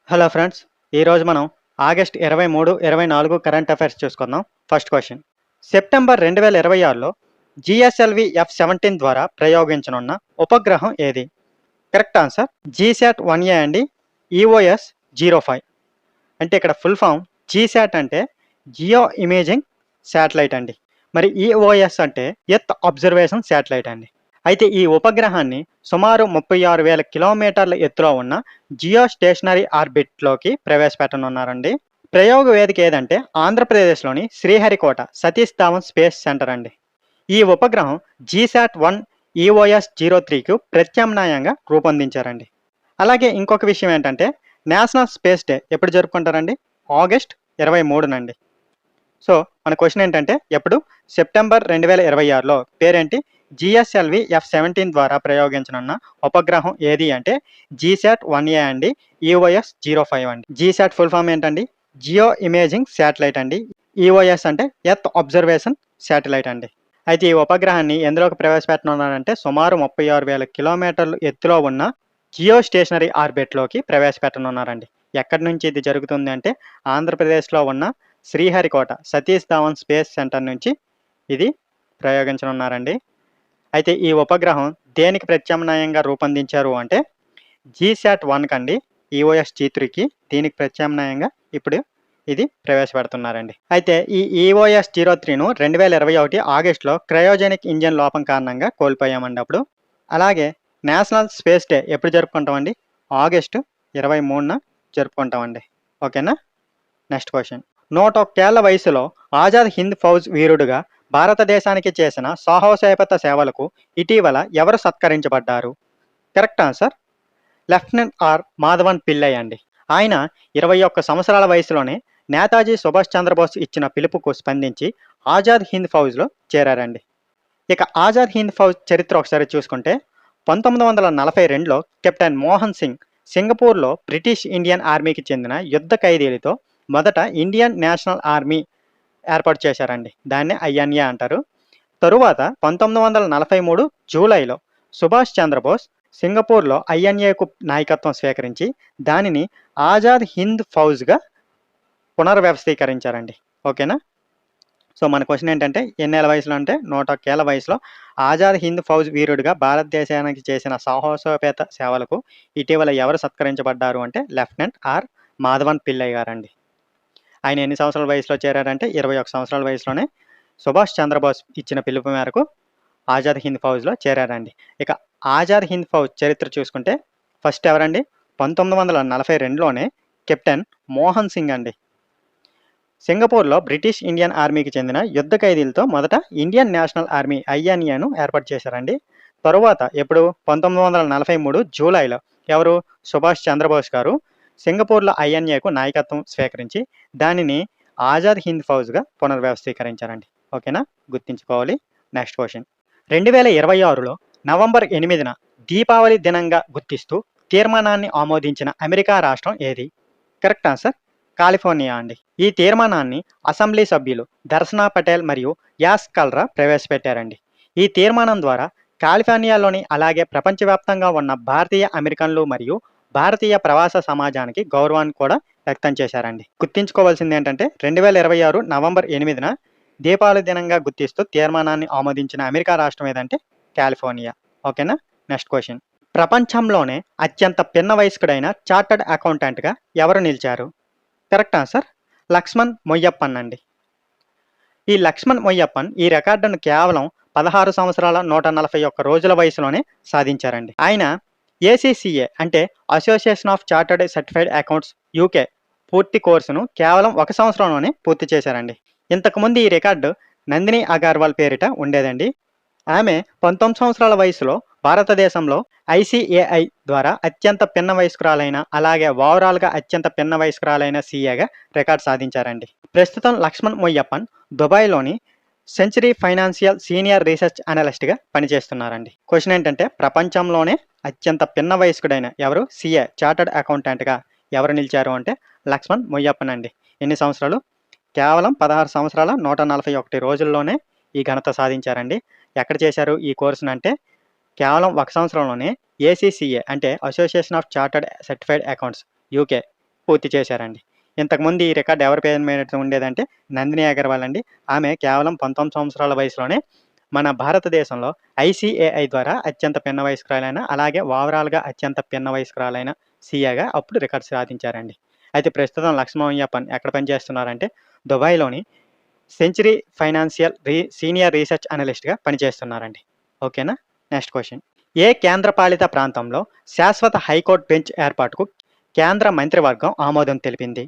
Hello friends, ఈరోజు మనం August 23, 24 current affairs చూసుకుందాం. First question. సెప్టెంబర్ 2026లో జిఎస్ఎల్వి F-17 ద్వారా ప్రయోగించనున్న ఉపగ్రహం ఏది? కరెక్ట్ ఆన్సర్ జీశాట్ 1A అండి. EOS-05 అంటే ఇక్కడ ఫుల్ ఫామ్ జీశాట్ అంటే జియో ఇమేజింగ్ శాటిలైట్ అండి. మరి EOS అంటే ఎర్త్ అబ్జర్వేషన్ శాటిలైట్ అండి. అయితే ఈ ఉపగ్రహాన్ని సుమారు 36,000 కిలోమీటర్ల ఎత్తులో ఉన్న జియో స్టేషనరీ ఆర్బిట్లోకి ప్రవేశపెట్టనున్నారండి. ప్రయోగ వేదిక ఏదంటే ఆంధ్రప్రదేశ్లోని శ్రీహరికోట సతీష్ ధావన్ స్పేస్ సెంటర్ అండి. ఈ ఉపగ్రహం జీశాట్-1 EOS-03కు ప్రత్యామ్నాయంగా రూపొందించారండి. అలాగే ఇంకొక విషయం ఏంటంటే నేషనల్ స్పేస్ డే ఎప్పుడు జరుపుకుంటారండి? ఆగస్ట్ 23నండి. సో మన క్వశ్చన్ ఏంటంటే ఎప్పుడు? సెప్టెంబర్ 2026లో పేరేంటి? జిఎస్ఎల్వి F-17 ద్వారా ప్రయోగించనున్న ఉపగ్రహం ఏది అంటే జీశాట్ 1A అండి. EOS-05 అండి. జీశాట్ ఫుల్ ఫామ్ ఏంటండి? జియో ఇమేజింగ్ శాటిలైట్ అండి. EOS అంటే ఎర్త్ అబ్జర్వేషన్ శాటిలైట్ అండి. అయితే ఈ ఉపగ్రహాన్ని ఎందులోకి ప్రవేశపెట్టనున్నారంటే సుమారు 36,000 కిలోమీటర్లు ఎత్తులో ఉన్న జియో స్టేషనరీ ఆర్బిట్లోకి ప్రవేశపెట్టనున్నారండి. ఎక్కడి నుంచి ఇది జరుగుతుంది అంటే ఆంధ్రప్రదేశ్లో ఉన్న శ్రీహరికోట సతీష్ ధావన్ స్పేస్ సెంటర్ నుంచి ఇది ప్రయోగించనున్నారండి. అయితే ఈ ఉపగ్రహం దేనికి ప్రత్యామ్నాయంగా రూపొందించారు అంటే జీశాట్-1 కండి. EOS-03కి దీనికి ప్రత్యామ్నాయంగా ఇప్పుడు ఇది ప్రవేశపెడుతున్నారండి. అయితే ఈ EOS-03ను 2021 ఆగస్టులో క్రయోజెనిక్ ఇంజిన్ లోపం కారణంగా కోల్పోయామండి అప్పుడు. అలాగే నేషనల్ స్పేస్ డే ఎప్పుడు జరుపుకుంటామండి? ఆగస్టు 23న జరుపుకుంటామండి. ఓకేనా? Next question. 101 ఏళ్ల వయసులో ఆజాద్ హింద్ ఫౌజ్ వీరుడుగా భారతదేశానికి చేసిన సాహసోపేత సేవలకు ఇటీవల ఎవరు సత్కరించబడ్డారు? Correct answer lieutenant R Madhavan Pillai అండి. ఆయన 21 సంవత్సరాల వయసులోనే నేతాజీ సుభాష్ చంద్రబోస్ ఇచ్చిన పిలుపుకు స్పందించి ఆజాద్ హింద్ ఫౌజ్లో చేరారండి. ఇక ఆజాద్ హింద్ ఫౌజ్ చరిత్ర ఒకసారి చూసుకుంటే 1942లో కెప్టెన్ మోహన్ సింగ్ సింగపూర్లో బ్రిటిష్ ఇండియన్ ఆర్మీకి చెందిన యుద్ధ ఖైదీలతో మొదట ఇండియన్ నేషనల్ ఆర్మీ ఏర్పాటు చేశారండి. దాన్ని INA అంటారు. తరువాత 1943 జూలైలో సుభాష్ చంద్రబోస్ సింగపూర్లో INAకు నాయకత్వం స్వీకరించి దానిని ఆజాద్ హింద్ ఫౌజ్గా పునర్వ్యవస్థీకరించారండి. ఓకేనా? సో మన క్వశ్చన్ ఏంటంటే ఎన్నేళ్ల వయసులో అంటే 101 ఏళ్ల వయసులో ఆజాద్ హింద్ ఫౌజ్ వీరుడిగా భారతదేశానికి చేసిన సాహసోపేత సేవలకు ఇటీవల ఎవరు సత్కరించబడ్డారు అంటే లెఫ్టినెంట్ ఆర్ మాధవన్ పిల్లై గారండి. ఆయన ఎన్ని సంవత్సరాల వయసులో చేరారంటే 21 సంవత్సరాల వయసులోనే సుభాష్ చంద్రబోస్ ఇచ్చిన పిలుపు మేరకు ఆజాద్ హింద్ ఫౌజ్లో చేరారండి. ఇక ఆజాద్ హింద్ ఫౌజ్ చరిత్ర చూసుకుంటే ఫస్ట్ ఎవరండి? 1942లోనే కెప్టెన్ మోహన్ సింగ్ అండి. సింగపూర్లో బ్రిటిష్ ఇండియన్ ఆర్మీకి చెందిన యుద్ధ ఖైదీలతో మొదట ఇండియన్ నేషనల్ ఆర్మీ INAను ఏర్పాటు చేశారండి. తరువాత ఎప్పుడు? 1943 జూలైలో ఎవరు? సుభాష్ చంద్రబోస్ గారు సింగపూర్లో INAకు నాయకత్వం స్వీకరించి దానిని ఆజాద్ హింద్ ఫౌజ్గా పునర్వ్యవస్థీకరించారండి. ఓకేనా? గుర్తుంచుకోవాలి. Next question. 2026లో నవంబర్ 8న దీపావళి దినంగా గుర్తిస్తూ తీర్మానాన్ని ఆమోదించిన అమెరికా రాష్ట్రం ఏది? కరెక్ట్ ఆన్సర్ కాలిఫోర్నియా అండి. ఈ తీర్మానాన్ని అసెంబ్లీ సభ్యులు దర్శనా పటేల్ మరియు యాస్ కల్రా ప్రవేశపెట్టారండి. ఈ తీర్మానం ద్వారా కాలిఫోర్నియాలోని అలాగే ప్రపంచవ్యాప్తంగా ఉన్న భారతీయ అమెరికన్లు మరియు భారతీయ ప్రవాస సమాజానికి గౌరవాన్ని కూడా వ్యక్తం చేశారండి. గుర్తుంచుకోవాల్సింది ఏంటంటే 2026 నవంబర్ 8న దీపావళి దినంగా గుర్తిస్తూ తీర్మానాన్ని ఆమోదించిన అమెరికా రాష్ట్రం ఏదంటే కాలిఫోర్నియా. ఓకేనా? Next question. ప్రపంచంలోనే అత్యంత పిన్న వయస్కుడైన చార్టర్డ్ అకౌంటెంట్గా ఎవరు నిలిచారు? కరెక్ట్ ఆన్సర్ లక్ష్మణ్ మొయ్యప్పన్ అండి. ఈ లక్ష్మణ్ మొయ్యప్పన్ ఈ రికార్డును కేవలం 16 సంవత్సరాల 141 రోజుల వయసులోనే సాధించారండి. ఆయన ACCA అంటే association of chartered certified accounts UK పూర్తి కోర్సును కేవలం 1 సంవత్సరంలోనే పూర్తి చేశారండి. ఇంతకుముందు ఈ రికార్డు నందిని అగర్వాల్ పేరిట ఉండేదండి. ఆమె 19 సంవత్సరాల వయసులో భారతదేశంలో ICAI ద్వారా అత్యంత పిన్న వయస్కురాలైన అలాగే ఓవరాల్గా అత్యంత పిన్న వయస్కురాలైన CAగా రికార్డు సాధించారండి. ప్రస్తుతం లక్ష్మణ్ మొయ్యప్పన్ దుబాయ్లోని సెంచరీ ఫైనాన్షియల్ సీనియర్ రీసెర్చ్ అనలిస్ట్గా పనిచేస్తున్నారండి. క్వశ్చన్ ఏంటంటే ప్రపంచంలోనే అత్యంత పిన్న వయస్కుడైన ఎవరు? CA చార్టర్డ్ అకౌంటెంట్గా ఎవరు నిలిచారు అంటే లక్ష్మణ్ మొయ్యప్పన్ అండి. ఎన్ని సంవత్సరాలు? కేవలం 16 సంవత్సరాల 141 రోజుల్లోనే ఈ ఘనత సాధించారండి. ఎక్కడ చేశారు ఈ కోర్సును అంటే కేవలం 1 సంవత్సరంలోనే ACCA అంటే association of chartered certified accounts UK పూర్తి చేశారండి. ఇంతకుముందు ఈ రికార్డ్ ఎవరి పేరు మీద ఉండేదంటే నందిని అగర్వాల్ అండి. ఆమె కేవలం 19 సంవత్సరాల వయసులోనే మన భారతదేశంలో ఐసీఏఐ ద్వారా అత్యంత పిన్న వయస్కురాలైన, అలాగే ఓవరాల్‌గా అత్యంత పిన్న వయస్కురాలైన సీఏగా అప్పుడు రికార్డ్ సాధించారండి. అయితే ప్రస్తుతం లక్ష్మయ్య ఎక్కడ పనిచేస్తున్నారంటే దుబాయ్‌లోని సెంచరీ ఫైనాన్షియల్ సీనియర్ రీసెర్చ్ అనలిస్ట్‌గా పనిచేస్తున్నారండి. ఓకేనా? Next question. ఏ కేంద్రపాలిత ప్రాంతంలో శాశ్వత హైకోర్టు బెంచ్ ఏర్పాటుకు కేంద్ర మంత్రివర్గం ఆమోదం తెలిపింది?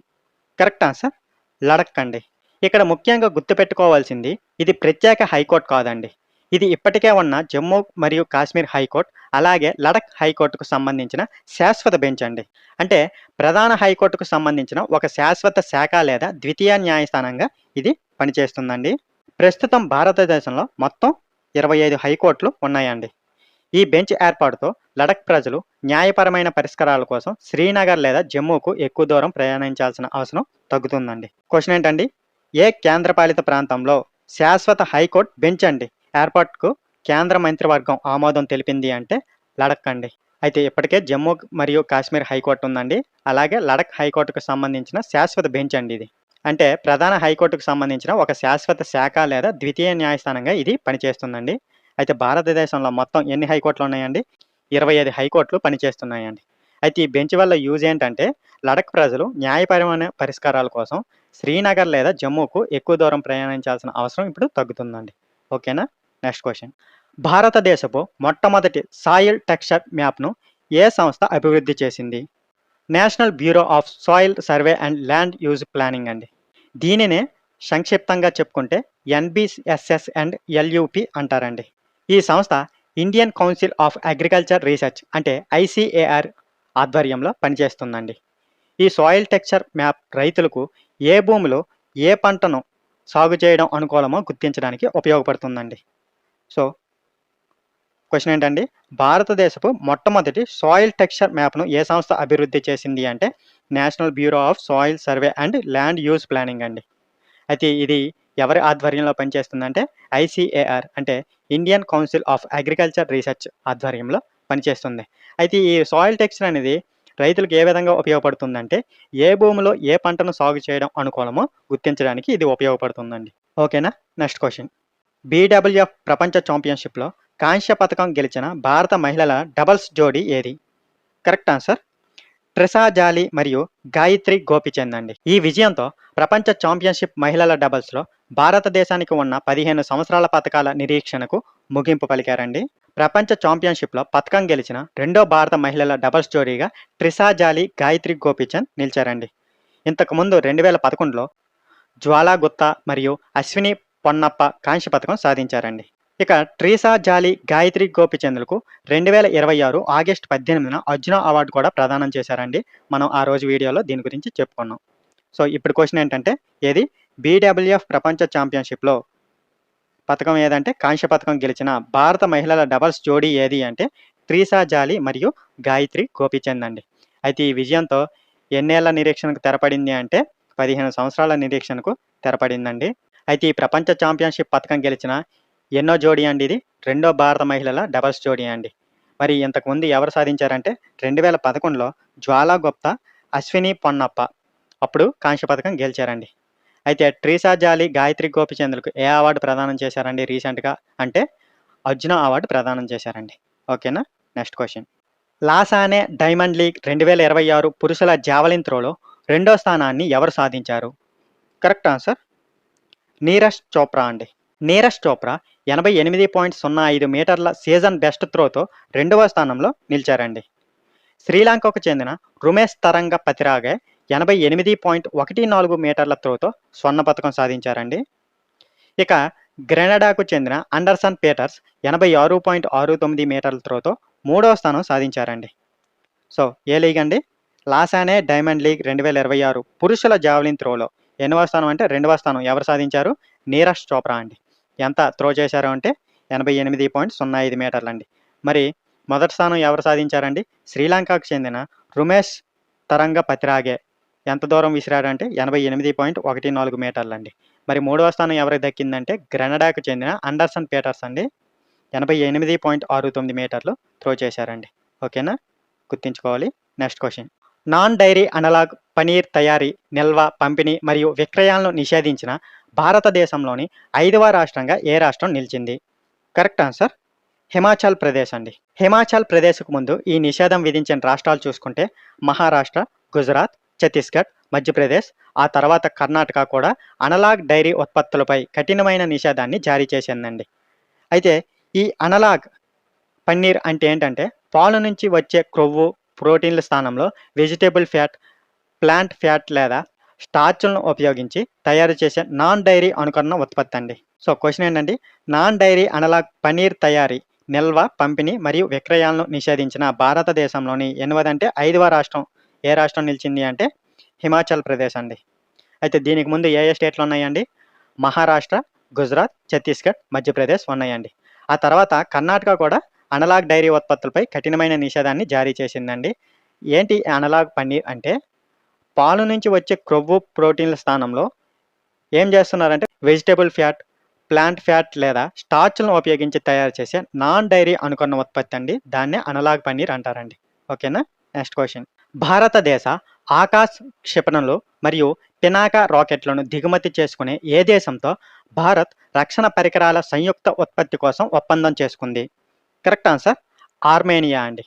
కరెక్ట్ ఆన్సర్ లడఖ్ అండి. ఇక్కడ ముఖ్యంగా గుర్తుపెట్టుకోవాల్సింది ఇది ప్రత్యేక హైకోర్టు కాదండి. ఇది ఇప్పటికే ఉన్న జమ్మూ మరియు కాశ్మీర్ హైకోర్టు, అలాగే లడఖ్ హైకోర్టుకు సంబంధించిన శాశ్వత బెంచ్ అండి. అంటే ప్రధాన హైకోర్టుకు సంబంధించిన ఒక శాశ్వత శాఖ లేదా ద్వితీయ న్యాయస్థానంగా ఇది పనిచేస్తుందండి. ప్రస్తుతం భారతదేశంలో మొత్తం 25 హైకోర్టులు ఉన్నాయండి. ఈ బెంచ్ ఏర్పాటుతో లడఖ్ ప్రజలు న్యాయపరమైన పరిష్కారాల కోసం శ్రీనగర్ లేదా జమ్మూకు ఎక్కువ దూరం ప్రయాణించాల్సిన అవసరం తగ్గుతుందండి. క్వశ్చన్ ఏంటండి? ఏ కేంద్రపాలిత ప్రాంతంలో శాశ్వత హైకోర్టు బెంచ్ అండి ఏర్పాటుకు కేంద్ర మంత్రివర్గం ఆమోదం తెలిపింది అంటే లడఖ్ అండి. అయితే ఇప్పటికే జమ్మూ మరియు కాశ్మీర్ హైకోర్టు ఉందండి. అలాగే లడఖ్ హైకోర్టుకు సంబంధించిన శాశ్వత బెంచ్ అండి ఇది. అంటే ప్రధాన హైకోర్టుకు సంబంధించిన ఒక శాశ్వత శాఖ లేదా ద్వితీయ న్యాయస్థానంగా ఇది పనిచేస్తుందండి. అయితే భారతదేశంలో మొత్తం ఎన్ని హైకోర్టులు ఉన్నాయండి? 25 హైకోర్టులు పనిచేస్తున్నాయండి. అయితే ఈ బెంచ్ వల్ల యూజ్ ఏంటంటే లడఖ్ ప్రజలు న్యాయపరమైన పరిష్కారాల కోసం శ్రీనగర్ లేదా జమ్మూకు ఎక్కువ దూరం ప్రయాణించాల్సిన అవసరం ఇప్పుడు తగ్గుతుందండి. ఓకేనా? Next question. భారతదేశపు మొట్టమొదటి సాయిల్ టెక్స్చర్ మ్యాప్ను ఏ సంస్థ అభివృద్ధి చేసింది? National bureau of soil survey and land use planning అండి. దీనినే సంక్షిప్తంగా చెప్పుకుంటే ఎన్బిఎస్ఎస్ అండ్ ఎల్యూపి అంటారండి. ఈ సంస్థ Indian council of agriculture research అంటే ఐసీఏఆర్ ఆధ్వర్యంలో పనిచేస్తుందండి. ఈ సాయిల్ టెక్స్చర్ మ్యాప్ రైతులకు ఏ భూమిలో ఏ పంటను సాగు చేయడం అనుకూలమో గుర్తించడానికి ఉపయోగపడుతుందండి. సో క్వశ్చన్ ఏంటండి? భారతదేశపు మొట్టమొదటి సాయిల్ టెక్స్చర్ మ్యాప్ను ఏ సంస్థ అభివృద్ధి చేసింది అంటే national bureau of soil survey and land use planning అండి. అయితే ఇది ఎవరి ఆధ్వర్యంలో పనిచేస్తుందంటే ఐసీఏఆర్ అంటే Indian council of agriculture research ఆధ్వర్యంలో పనిచేస్తుంది. అయితే ఈ సాయిల్ టెక్స్చర్ అనేది రైతులకు ఏ విధంగా ఉపయోగపడుతుందంటే ఏ భూమిలో ఏ పంటను సాగు చేయడం అనుకూలమో గుర్తించడానికి ఇది ఉపయోగపడుతుందండి. ఓకేనా? Next question. బీడబ్ల్యూఎఫ్ ప్రపంచ ఛాంపియన్షిప్లో కాంస్య పథకం గెలిచిన భారత మహిళల డబుల్స్ జోడీ ఏది? కరెక్ట్ ఆన్సర్ ట్రిసా జాలీ మరియు గాయత్రి గోపిచంద్ అండి. ఈ విజయంతో ప్రపంచ ఛాంపియన్షిప్ మహిళల డబుల్స్లో భారతదేశానికి ఉన్న 15 సంవత్సరాల పథకాల నిరీక్షణకు ముగింపు పలికారండి. ప్రపంచ ఛాంపియన్షిప్లో పథకం గెలిచిన రెండో భారత మహిళల డబుల్స్ జోడీగా ట్రిసా జాలీ, గాయత్రి గోపిచంద్ నిలిచారండి. ఇంతకుముందు 2011లో జ్వాలా గుత్తా మరియు అశ్విని పొన్నప్ప కాంస్య పథకం సాధించారండి. ఇక Teresa Jolly, Gayatri గోపిచంద్లకు 2026 August 18న Arjuna award కూడా ప్రదానం చేశారండి. మనం ఆ రోజు వీడియోలో దీని గురించి చెప్పుకున్నాం. సో ఇప్పుడు క్వశ్చన్ ఏంటంటే ఏది బీడబ్ల్యూఎఫ్ ప్రపంచ ఛాంపియన్షిప్లో పథకం ఏదంటే కాంస్య పథకం గెలిచిన భారత మహిళల డబుల్స్ జోడీ ఏది అంటే ట్రీసా జాలీ మరియు గాయత్రి గోపిచంద్ అండి. అయితే ఈ విజయంతో ఎన్నేళ్ల నిరీక్షణకు తెరపడింది అంటే 15 సంవత్సరాల నిరీక్షణకు తెరపడిందండి. అయితే ఈ ప్రపంచ ఛాంపియన్షిప్ పథకం గెలిచిన ఎన్నో జోడీ అండి ఇది? రెండో భారత మహిళల డబుల్స్ జోడీ అండి. మరి ఇంతకుముందు ఎవరు సాధించారంటే 2011లో జ్వాలా గుప్తా, అశ్విని పొన్నప్ప అప్పుడు కాంస్య పథకం గెలిచారండి. అయితే ట్రీసా జాలీ, గాయత్రి గోపిచంద్లకు ఏ అవార్డు ప్రదానం చేశారండి రీసెంట్గా అంటే అర్జున అవార్డు ప్రదానం చేశారండి. ఓకేనా? Next question. Lausanne diamond league 2026 పురుషుల జావలిన్ త్రోలో రెండో స్థానాన్ని ఎవరు సాధించారు? కరెక్ట్ ఆన్సర్ నీరజ్ చోప్రా అండి. నీరజ్ చోప్రా 88.05 మీటర్ల సీజన్ బెస్ట్ త్రోతో రెండవ స్థానంలో నిలిచారండి. శ్రీలంకకు చెందిన రుమేష్ తరంగ పతిరాగే 88.14 మీటర్ల త్రోతో స్వర్ణ పథకం సాధించారండి. ఇక గ్రెనడాకు చెందిన అండర్సన్ పీటర్స్ 86.69 మీటర్ల త్రోతో మూడవ స్థానం సాధించారండి. సో ఏ లీగ్ అండి? లాసానే డైమండ్ లీగ్ 2026 పురుషుల జావలిన్ త్రోలో ఎన్నవ స్థానం అంటే రెండవ స్థానం ఎవరు సాధించారు? నీరజ్ చోప్రా అండి. ఎంత త్రో చేశారు అంటే 88.05 మీటర్లు అండి. మరి మొదటి స్థానం ఎవరు సాధించారండి? శ్రీలంకకు చెందిన రుమేష్ తరంగ పతిరాగే ఎంత దూరం విసిరాడంటే 88.14 మీటర్లు అండి. మరి మూడవ స్థానం ఎవరికి దక్కిందంటే గ్రెనడాకు చెందిన అండర్సన్ పీటర్స్ అండి 88.69 మీటర్లు త్రో చేశారండి. ఓకేనా? గుర్తుంచుకోవాలి. Next question. Non dairy analogue paneer తయారీ, నిల్వ, పంపిణీ మరియు విక్రయాలను నిషేధించిన భారతదేశంలోని 5వ రాష్ట్రంగా ఏ రాష్ట్రం నిలిచింది? కరెక్ట్ ఆన్సర్ హిమాచల్ ప్రదేశ్ అండి. హిమాచల్ ప్రదేశ్కు ముందు ఈ నిషేధం విధించిన రాష్ట్రాలు చూసుకుంటే మహారాష్ట్ర, గుజరాత్, ఛత్తీస్గఢ్, మధ్యప్రదేశ్, ఆ తర్వాత కర్ణాటక కూడా అనలాగ్ డైరీ ఉత్పత్తులపై కఠినమైన నిషేధాన్ని జారీ చేసిందండి. అయితే ఈ అనలాగ్ పన్నీర్ అంటే ఏంటంటే పాలు నుంచి వచ్చే క్రొవ్వు, ప్రోటీన్ల స్థానంలో వెజిటేబుల్ ఫ్యాట్, ప్లాంట్ ఫ్యాట్ లేదా స్టార్చ్లను ఉపయోగించి తయారు చేసే నాన్ డైరీ అనుకరణ ఉత్పత్తి అండి. సో క్వశ్చన్ ఏంటంటే నాన్ డైరీ అనలాగ్ పనీర్ తయారీ, నిల్వ, పంపిణీ మరియు విక్రయాలను నిషేధించిన భారతదేశంలోని 5వ రాష్ట్రం ఏ రాష్ట్రం నిలిచింది అంటే హిమాచల్ ప్రదేశ్ అండి. అయితే దీనికి ముందు ఏ స్టేట్లు ఉన్నాయండి? మహారాష్ట్ర, గుజరాత్, ఛత్తీస్గఢ్, మధ్యప్రదేశ్ ఉన్నాయండి. ఆ తర్వాత కర్ణాటక కూడా అనలాగ్ డైరీ ఉత్పత్తులపై కఠినమైన నిషేధాన్ని జారీ చేసిందండి. ఏంటి అనలాగ్ పన్నీర్ అంటే పాలు నుంచి వచ్చే క్రొవ్వు, ప్రోటీన్ల స్థానంలో ఏం చేస్తున్నారంటే వెజిటేబుల్ ఫ్యాట్, ప్లాంట్ ఫ్యాట్ లేదా స్టార్చ్లను ఉపయోగించి తయారు చేసే నాన్ డైరీ అనుకున్న ఉత్పత్తి అండి. దాన్నే అనలాగ్ పన్నీర్ అంటారండి. ఓకేనా? Next question. భారతదేశ ఆకాశ్ క్షిపణులు మరియు పినాక రాకెట్లను దిగుమతి చేసుకునే ఏ దేశంతో భారత్ రక్షణ పరికరాల సంయుక్త ఉత్పత్తి కోసం ఒప్పందం చేసుకుంది? కరెక్ట్ ఆన్సర్ ఆర్మేనియా అండి.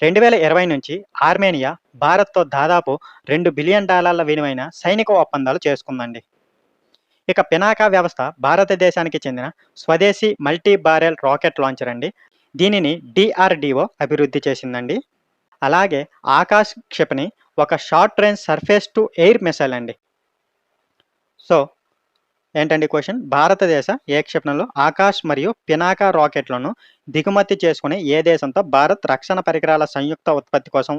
2020 నుంచి ఆర్మేనియా భారత్తో దాదాపు $2 బిలియన్ విలువైన సైనిక ఒప్పందాలు చేసుకుందండి. ఇక పినాకా వ్యవస్థ భారతదేశానికి చెందిన స్వదేశీ మల్టీ బారెల్ రాకెట్ లాంచర్ అండి. దీనిని DRDO అభివృద్ధి చేసిందండి. అలాగే ఆకాశ్ క్షిపణి ఒక short range surface to air missile అండి. సో ఏంటండి క్వశ్చన్? భారతదేశ ఏ క్షిపణులు ఆకాశ్ మరియు పినాకా రాకెట్లను దిగుమతి చేసుకునే ఏ దేశంతో భారత్ రక్షణ పరికరాల సంయుక్త ఉత్పత్తి కోసం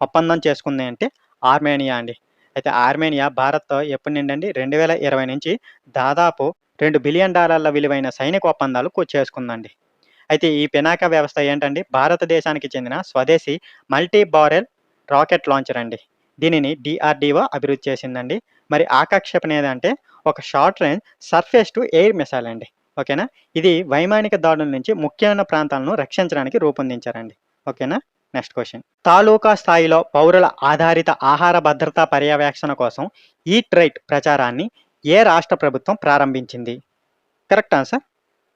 ఒప్పందం చేసుకుంది అంటే ఆర్మేనియా అండి. అయితే ఆర్మేనియా భారత్తో ఎప్పటి నుండి అండి 2020 నుంచి దాదాపు $2 బిలియన్ విలువైన సైనిక ఒప్పందాలు చేసుకుందండి. అయితే ఈ పినాకా వ్యవస్థ ఏంటండి? భారతదేశానికి చెందిన స్వదేశీ మల్టీ బారెల్ రాకెట్ లాంచర్ అండి. దీనిని DRDO అభివృద్ధి చేసిందండి. మరి ఆకాశ్ క్షిపణి ఏదంటే ఒక short range surface to air missile అండి. ఓకేనా? ఇది వైమానిక దాడుల నుంచి ముఖ్యమైన ప్రాంతాలను రక్షించడానికి రూపొందించారండి. ఓకేనా? Next question. తాలూకా స్థాయిలో పౌరుల ఆధారిత ఆహార భద్రతా పర్యవేక్షణ కోసం ఈట్ రైట్ ప్రచారాన్ని ఏ రాష్ట్ర ప్రభుత్వం ప్రారంభించింది? కరెక్ట్ ఆన్సర్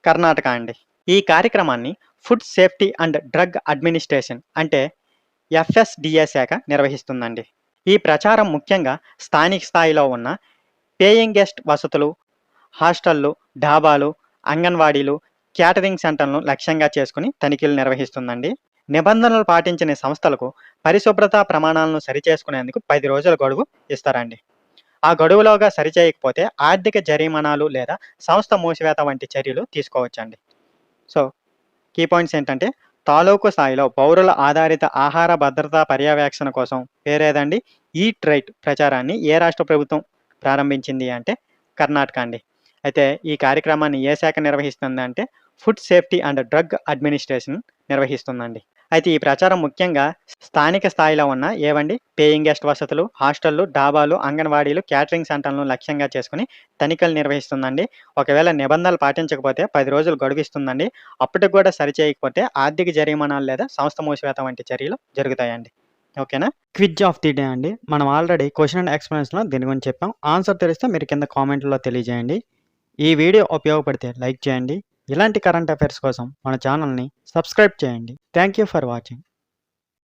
కర్ణాటక అండి. ఈ కార్యక్రమాన్ని food safety and drug administration అంటే FSDA శాఖ నిర్వహిస్తుందండి. ఈ ప్రచారం ముఖ్యంగా స్థానిక స్థాయిలో ఉన్న పేయింగ్ గెస్ట్ వసతులు, హాస్టళ్లు, డాబాలు, అంగన్వాడీలు, క్యాటరింగ్ సెంటర్లను లక్ష్యంగా చేసుకుని తనిఖీలు నిర్వహిస్తుందండి. నిబంధనలు పాటించని సంస్థలకు పరిశుభ్రతా ప్రమాణాలను సరిచేసుకునేందుకు 10 రోజుల గడువు ఇస్తారండి. ఆ గడువులోగా సరిచేయకపోతే ఆర్థిక జరిమానాలు లేదా సంస్థ మూసివేత వంటి చర్యలు తీసుకోవచ్చండి. సో కీ పాయింట్స్ ఏంటంటే తాలూకు స్థాయిలో పౌరుల ఆధారిత ఆహార భద్రతా పర్యవేక్షణ కోసం పేరేదండి ఈట్ రైట్ ప్రచారాన్ని ఏ రాష్ట్ర ప్రభుత్వం ప్రారంభించింది అంటే కర్ణాటక అండి. అయితే ఈ కార్యక్రమాన్ని ఏ శాఖ నిర్వహిస్తుంది అంటే food safety and drug administration నిర్వహిస్తుందండి. అయితే ఈ ప్రచారం ముఖ్యంగా స్థానిక స్థాయిలో ఉన్న ఏవండి పేయింగ్ గెస్ట్ వసతులు, హాస్టళ్లు, డాబాలు, అంగన్వాడీలు, క్యాటరింగ్ సెంటర్లను లక్ష్యంగా చేసుకుని తనిఖీలు నిర్వహిస్తుందండి. ఒకవేళ నిబంధనలు పాటించకపోతే 10 రోజులు గడువిస్తుందండి. అప్పటికి కూడా సరిచేయకపోతే ఆర్థిక జరిమానాలు లేదా సంస్థ మూసివేత వంటి చర్యలు జరుగుతాయండి. ఓకేనా? క్విజ్ ఆఫ్ ది డే అండి. మనం ఆల్రెడీ క్వశ్చన్ అండ్ ఎక్స్ప్లెనేషన్లో దీని గురించి చెప్పాం. ఆన్సర్ తెలిస్తే మీరు కింద కామెంట్లో తెలియజేయండి. ఈ వీడియో ఉపయోగపడితే లైక్ చేయండి. ఇలాంటి కరెంట్ అఫైర్స్ కోసం మన ఛానల్ని సబ్స్క్రైబ్ చేయండి. Thank you for watching.